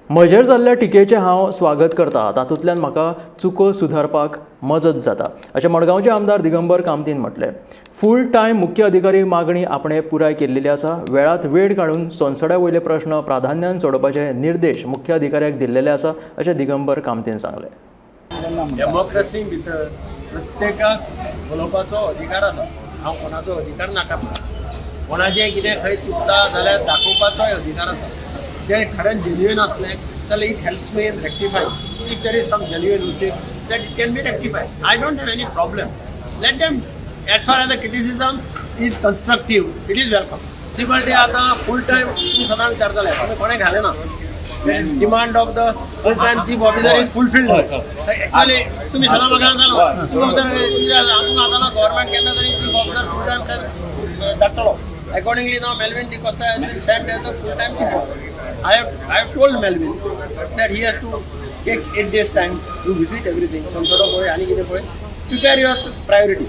म्हजेर जाल्ल्या टिकेचें हांव स्वागत करतां, तातूंतल्यान म्हाका चुको सुदारपाक मजत जाता अशें मडगांवचे आमदार दिगंबर कामतीन म्हटलें. फूल टायम मुख्य अधिकारी मागणी आपणे पुराय केल्लेली आसा. वेळांत वेळ काडून संसद्या वयले प्रश्न प्राधान्यान सोडोवपाचे निर्देश मुख्य अधिकाऱ्याक दिल्लेले आसा अशें दिगंबर कामतीन सांगलें. डेमोक्रेसी भितर प्रत्येकाक उलोवपाचो अधिकार आसा. हांव कोणाचो अधिकार नाकारना. कोणाचें कितें खंय चुकता जाल्यार दाखोवपाचोय अधिकार आसा. जें खरें जेन्युइन असलें जाल्यार it helps me in rectifying. If there is some genuine wishes that it can be rectified. I don't have any problem. Let them, as far as the criticism is constructive, it is welcome. Municipality आता full time तुम्ही सदा विचारताले, तुम्ही कोणे घाले ना. Demand of the full time chief officer is fulfilled. Actually तुम्ही सदा बघायला ना. तुम्ही आता ना government केंद्र तरी chief officer full time दाखलो. Accordingly now Melvin D. Costa has been sent as a full time chief officer. I have told Melvin that he has to take 8 days time to visit everything. Some sort of way, any given way, prepare your priority.